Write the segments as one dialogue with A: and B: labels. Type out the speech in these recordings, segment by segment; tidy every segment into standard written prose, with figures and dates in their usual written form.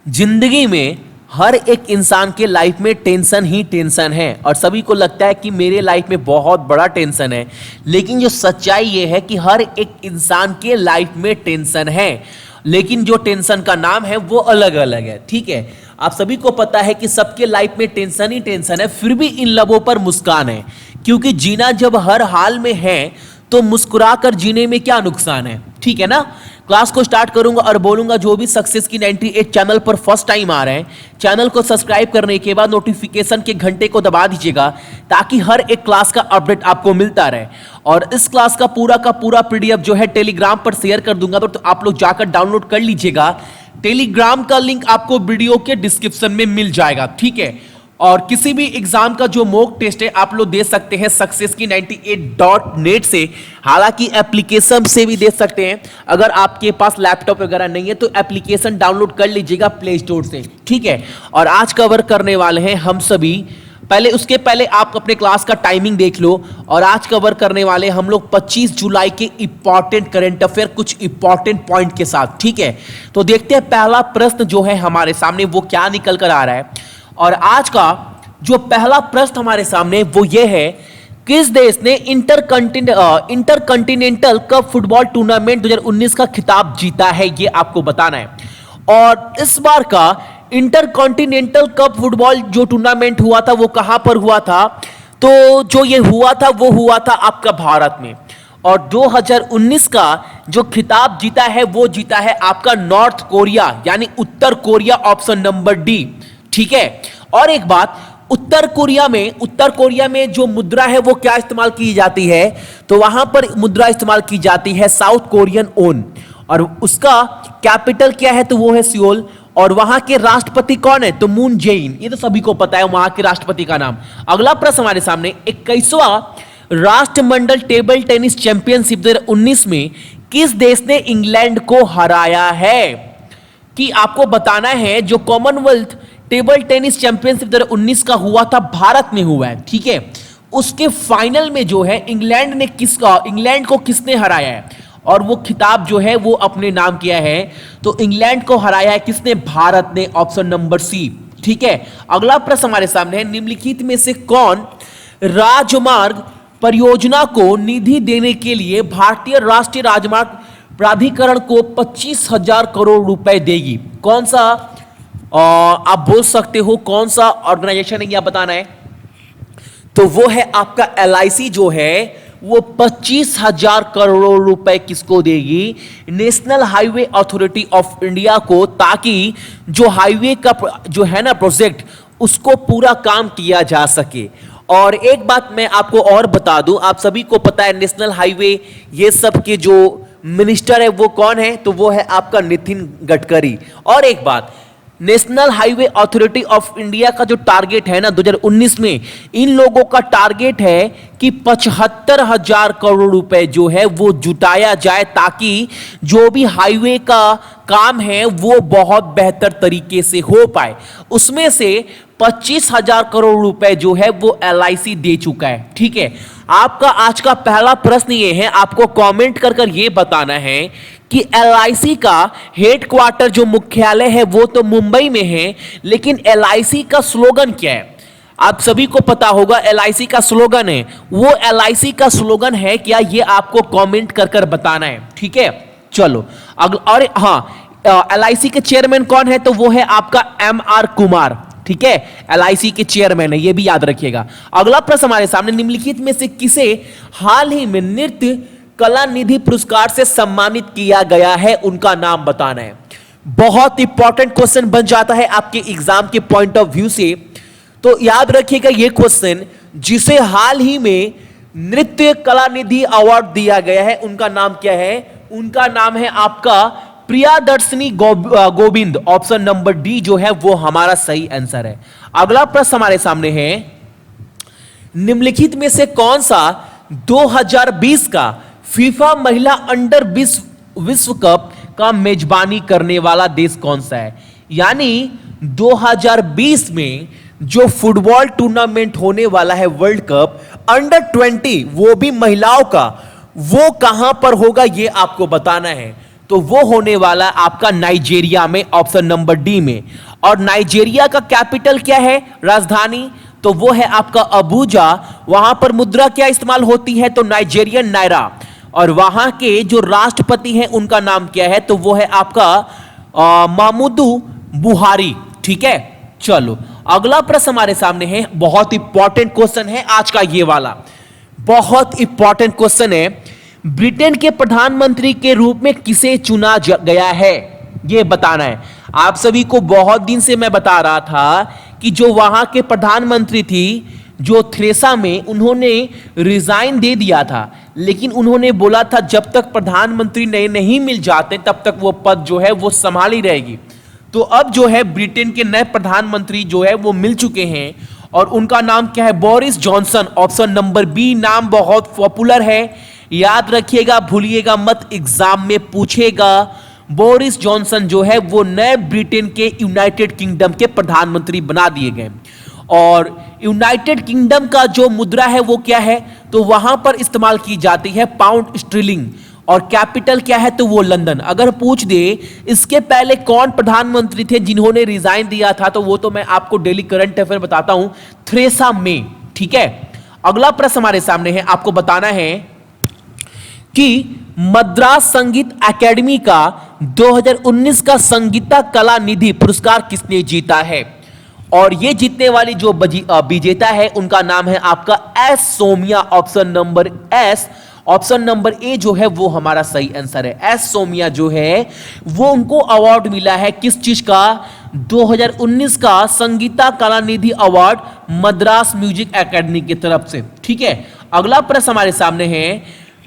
A: जिंदगी में हर एक इंसान के लाइफ में टेंशन ही टेंशन है और सभी को लगता है कि मेरे लाइफ में बहुत बड़ा टेंशन है। लेकिन जो सच्चाई ये है कि हर एक इंसान के लाइफ में टेंशन है, लेकिन जो टेंशन का नाम है वो अलग अलग है। ठीक है, आप सभी को पता है कि सबके लाइफ में टेंशन ही टेंशन है, फिर भी इन लबों पर मुस्कान है, क्योंकि जीना जब हर हाल में है तो मुस्कुरा कर जीने में क्या नुकसान है। ठीक है ना। क्लास को स्टार्ट करूंगा और बोलूंगा जो भी सक्सेस की 98 चैनल पर फर्स्ट टाइम आ रहे हैं, चैनल को सब्सक्राइब करने के बाद नोटिफिकेशन के घंटे को दबा दीजिएगा, ताकि हर एक क्लास का अपडेट आपको मिलता रहे। और इस क्लास का पूरा पीडीएफ जो है टेलीग्राम पर शेयर कर दूंगा, तो आप लोग जाकर डाउनलोड कर लीजिएगा। टेलीग्राम का लिंक आपको वीडियो के डिस्क्रिप्शन में मिल जाएगा। ठीक है, और किसी भी एग्जाम का जो मॉक टेस्ट है आप लोग दे सकते हैं सक्सेस की 98.net से, हालांकि एप्लीकेशन से भी दे सकते हैं। अगर आपके पास लैपटॉप वगैरह नहीं है तो एप्लीकेशन डाउनलोड कर लीजिएगा प्ले स्टोर से। ठीक है, और आज कवर करने वाले हैं हम सभी, उसके पहले आप अपने क्लास का टाइमिंग देख लो। और आज कवर करने वाले हम लोग 25 जुलाई के इंपॉर्टेंट करंट अफेयर कुछ इंपॉर्टेंट पॉइंट के साथ। ठीक है, तो देखते हैं पहला प्रश्न जो है हमारे सामने वो क्या निकल कर आ रहा है। और आज का जो पहला प्रश्न हमारे सामने वो ये है, किस देश ने इंटरकंटिनेंटल कप फुटबॉल टूर्नामेंट 2019 का खिताब जीता है, ये आपको बताना है। और इस बार का इंटरकॉन्टिनेंटल कप फुटबॉल जो टूर्नामेंट हुआ था वो कहां पर हुआ था, तो जो ये हुआ था वो हुआ था आपका भारत में। और 2019 का जो खिताब जीता है वो जीता है आपका नॉर्थ कोरिया, यानी उत्तर कोरिया, ऑप्शन नंबर डी। ठीक है, और एक बात, उत्तर कोरिया में जो मुद्रा है वो क्या इस्तेमाल की जाती है, तो वहां पर मुद्रा इस्तेमाल की जाती है साउथ कोरियन ओन, और उसका कैपिटल क्या है, तो वो है सियोल। और वहां के राष्ट्रपति कौन है, तो मून जेइन, ये तो सभी को पता है वहां के राष्ट्रपति का नाम। अगला प्रश्न हमारे सामने, 21वां राष्ट्रमंडल टेबल टेनिस चैंपियनशिप 2019 में किस देश ने इंग्लैंड को हराया है, कि आपको बताना है। जो कॉमनवेल्थ टेबल टेनिस चैंपियनशिप 2019 का हुआ था, भारत में हुआ है। ठीक है, उसके फाइनल में जो है इंग्लैंड को किसने हराया है, और वो खिताब जो है वो अपने नाम किया है, तो इंग्लैंड को हराया है किसने, भारत ने, ऑप्शन नंबर सी। ठीक है, अगला प्रश्न हमारे सामने है, निम्नलिखित में से कौन राजमार्ग परियोजना को निधि देने के लिए भारतीय राष्ट्रीय राजमार्ग प्राधिकरण को 25,000 करोड़ रुपए देगी। कौन सा, आप बोल सकते हो कौन सा ऑर्गेनाइजेशन है, यह बताना है। तो वो है आपका LIC जो है वो 25,000 करोड़ रुपए किसको देगी, national highway authority of India को, ताकि जो हाईवे का जो है ना प्रोजेक्ट, उसको पूरा काम किया जा सके। और एक बात मैं आपको और बता दूं, आप सभी को पता है नेशनल हाईवे ये सब के जो मिनिस्टर है वो कौन है, तो वो है आपका नितिन गडकरी। और एक बात, national highway authority of India का जो टारगेट है ना 2019 में, इन लोगों का टारगेट है कि 75,000 करोड़ रुपए जो है वो जुटाया जाए, ताकि जो भी हाईवे का काम है वो बहुत बेहतर तरीके से हो पाए। उसमें से 25,000 करोड़ रुपए जो है वो LIC दे चुका है। ठीक है, आपका आज का पहला प्रश्न ये है, आपको कमेंट कर ये बताना है कि LIC का हेडक्वार्टर जो मुख्यालय है वो तो मुंबई में है, लेकिन LIC का स्लोगन क्या है। आप सभी को पता होगा LIC का स्लोगन है, वो LIC का स्लोगन है क्या, ये आपको कमेंट कर बताना है। ठीक है, चलो अगला। और हाँ, LIC के चेयरमैन कौन है, तो वो है आपका MR कुमार। ठीक है, LIC के चेयरमैन है, ये भी याद रखिएगा। अगला प्रश्न हमारे सामने, निम्नलिखित में से किसे हाल ही में नृत्य कला निधि पुरस्कार से सम्मानित किया गया है, उनका नाम बताना है। बहुत इंपॉर्टेंट क्वेश्चन बन जाता है आपके एग्जाम के पॉइंट ऑफ व्यू से, तो याद रखिएगा ये क्वेश्चन, जिसे हाल ही में नृत्य कला निधि अवार्ड दिया गया है, उनका नाम क्या है, उनका नाम है आपका Priyadarshini Govind, option number D जो है वो हमारा सही आंसर है। अगला प्रश्न हमारे सामने है, निम्नलिखित में से कौन सा 2020 का फीफा महिला अंडर 20 विश्व कप का मेजबानी करने वाला देश कौन सा है, यानी 2020 में जो फुटबॉल टूर्नामेंट होने वाला है वर्ल्ड कप अंडर 20, वो भी महिलाओं का, वो कहां पर होगा ये आपको बताना है। तो वो होने वाला आपका नाइजीरिया में, ऑप्शन नंबर डी में। और नाइजीरिया का कैपिटल क्या है, राजधानी, तो वो है आपका अबूजा। वहां पर मुद्रा क्या इस्तेमाल होती है, तो नाइजीरियन नायरा। और वहां के जो राष्ट्रपति हैं उनका नाम क्या है, तो वो है आपका महमूदू बुहारी। ठीक है, चलो अगला प्रश्न हमारे सामने है, बहुत इंपॉर्टेंट क्वेश्चन है आज का ये वाला, बहुत इंपॉर्टेंट क्वेश्चन है। ब्रिटेन के प्रधानमंत्री के रूप में किसे चुना गया है, यह बताना है। आप सभी को बहुत दिन से मैं बता रहा था कि जो वहां के प्रधानमंत्री थी, जो थ्रेसा में, उन्होंने रिजाइन दे दिया था, लेकिन उन्होंने बोला था जब तक प्रधानमंत्री नए नहीं मिल जाते तब तक वो पद जो है वो संभाली रहेगी। तो अब जो है ब्रिटेन के नए प्रधानमंत्री जो है वो मिल चुके हैं और उनका नाम क्या है, Boris Johnson. Option number B, नाम बहुत पॉपुलर है, याद रखिएगा, भूलिएगा मत, एग्जाम में पूछेगा। बोरिस जॉनसन जो है वो नए ब्रिटेन के यूनाइटेड किंगडम के प्रधानमंत्री बना दिए गए। और यूनाइटेड किंगडम का जो मुद्रा है वो क्या है, तो वहां पर इस्तेमाल की जाती है पाउंड स्टर्लिंग। और कैपिटल क्या है, तो वो लंदन। अगर पूछ दे इसके पहले कौन प्रधानमंत्री थे जिन्होंने रिजाइन दिया था, तो वो तो मैं आपको डेली करंट अफेयर बताता हूं, थ्रेसा मे। ठीक है, अगला प्रश्न हमारे सामने है, आपको बताना है कि मद्रास संगीत एकेडमी का 2019 का संगीता कला निधि पुरस्कार किसने जीता है। और ये जीतने वाली जो विजेता है उनका नाम है आपका S Somiya. Option number S, option number A जो है वो हमारा सही आंसर है। एस सोमिया जो है वो उनको अवार्ड मिला है किस चीज का, 2019 का संगीता कला निधि अवार्ड मद्रास म्यूजिक एकेडमी की तरफ से। ठीक है, अगला प्रश्न हमारे सामने है,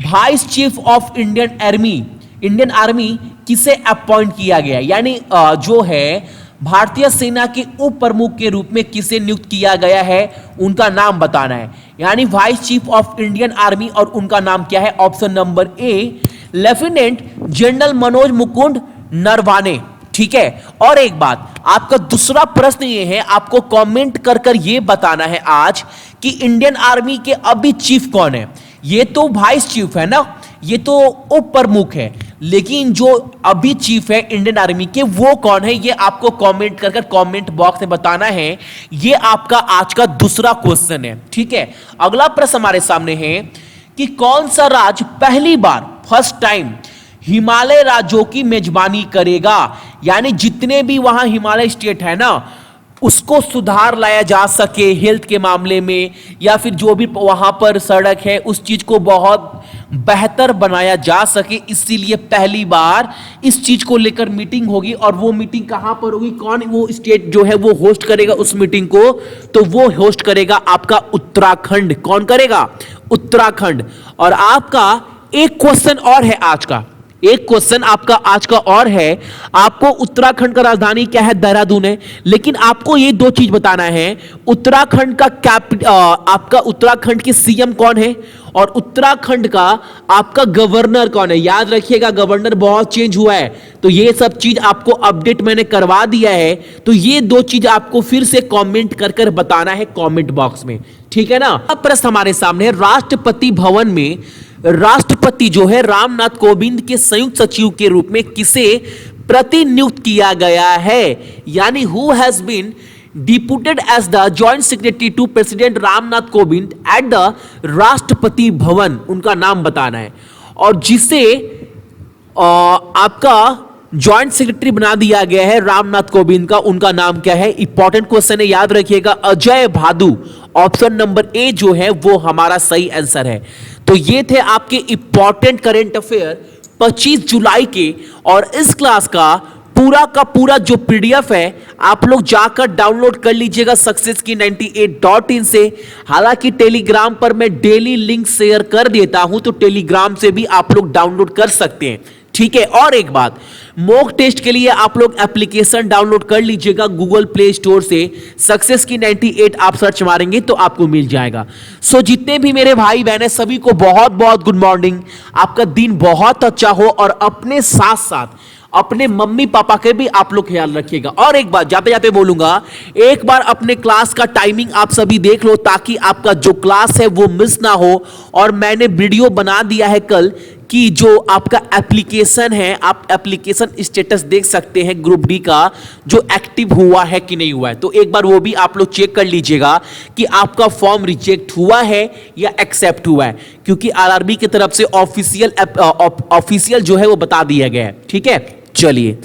A: vice chief of Indian army किसे अपॉइंट किया गया, यानी जो है भारतीय सेना के उप प्रमुख के रूप में किसे नियुक्त किया गया है, उनका नाम बताना है। यानी vice chief of Indian army, और उनका नाम क्या है, ऑप्शन नंबर ए, लेफ्टिनेंट जनरल मनोज मुकुंद नरवाने। ठीक है, और एक बात, आपका दूसरा प्रश्न ये है, आपको कमेंट कर कर ये बताना है आज कि इंडियन आर्मी के अभी चीफ कौन है। ये तो वाइस चीफ है ना, ये तो उप प्रमुख है, लेकिन जो अभी चीफ है इंडियन आर्मी के वो कौन है, ये आपको कमेंट कर कर कमेंट बॉक्स में बताना है। ये आपका आज का दूसरा क्वेश्चन है। ठीक है, अगला प्रश्न हमारे सामने है कि कौन सा राज्य पहली बार, फर्स्ट टाइम, हिमालय राज्यों की मेजबानी करेगा। यानी जितने भी वहां हिमालय स्टेट है ना, उसको सुधार लाया जा सके हेल्थ के मामले में, या फिर जो भी वहां पर सड़क है उस चीज को बहुत बेहतर बनाया जा सके, इसीलिए पहली बार इस चीज को लेकर मीटिंग होगी। और वो मीटिंग कहां पर होगी, कौन वो स्टेट जो है वो होस्ट करेगा उस मीटिंग को, तो वो होस्ट करेगा आपका उत्तराखंड। कौन करेगा, उत्तराखंड। और आपका एक क्वेश्चन और है आज का, एक क्वेश्चन आपका आज का और है, आपको उत्तराखंड का राजधानी क्या है, देहरादून है, लेकिन आपको ये दो चीज बताना है, उत्तराखंड का आपका उत्तराखंड के सीएम कौन है और उत्तराखंड का आपका गवर्नर कौन है। याद रखिएगा, गवर्नर बहुत चेंज हुआ है, तो ये सब चीज आपको अपडेट मैंने करवा दिया है। तो ये दो चीज आपको फिर से कमेंट कर कर बताना है कमेंट बॉक्स में, ठीक है ना। अब प्रश्न हमारे सामने है, राष्ट्रपति भवन में राष्ट्रपति जो है रामनाथ कोविंद के संयुक्त सचिव के रूप में किसे प्रतिनियुक्त किया गया है। यानी who has been deputed as the joint secretary to President Ramnath Kovind at the Rashtrapati Bhavan, उनका नाम बताना है। और जिसे आपका जॉइंट सेक्रेटरी बना दिया गया है रामनाथ कोविंद का, उनका नाम क्या है, इंपॉर्टेंट क्वेश्चन है, याद रखिएगा, अजय भादु। ऑप्शन नंबर ए जो है वो हमारा सही आंसर है। तो ये थे आपके इंपॉर्टेंट करंट अफेयर 25 जुलाई के। और इस क्लास का पूरा जो पीडीएफ है आप लोग जाकर डाउनलोड कर लीजिएगा सक्सेस की 98.in से। हालांकि टेलीग्राम पर मैं डेली लिंक शेयर कर देता हूं, तो टेलीग्राम से भी आप लोग डाउनलोड कर सकते हैं, ठीक है। और एक बात, मॉक टेस्ट के लिए आप लोग एप्लीकेशन डाउनलोड कर लीजिएगा गूगल प्ले स्टोर से, सक्सेस की 98 आप सर्च मारेंगे तो आपको मिल जाएगा। सो जितने भी मेरे भाई बहन है सभी को बहुत बहुत गुड मॉर्निंग, आपका दिन बहुत अच्छा हो, और अपने साथ साथ अपने मम्मी पापा के भी आप लोग ख्याल रखिएगा। और एक बात जाते जाते बोलूंगा, एक बार अपने क्लास का टाइमिंग आप सभी देख लो ताकि आपका जो क्लास है वो मिस ना हो। और मैंने वीडियो बना दिया है कल कि जो आपका एप्लीकेशन है, आप एप्लीकेशन स्टेटस देख सकते हैं ग्रुप डी का, जो एक्टिव हुआ है कि नहीं हुआ है। तो एक बार वो भी आप लोग चेक कर लीजिएगा कि आपका फॉर्म रिजेक्ट हुआ है या एक्सेप्ट हुआ है, क्योंकि आरआरबी की तरफ से ऑफिशियल जो है वो बता दिया गया है। ठीक है, चलिए।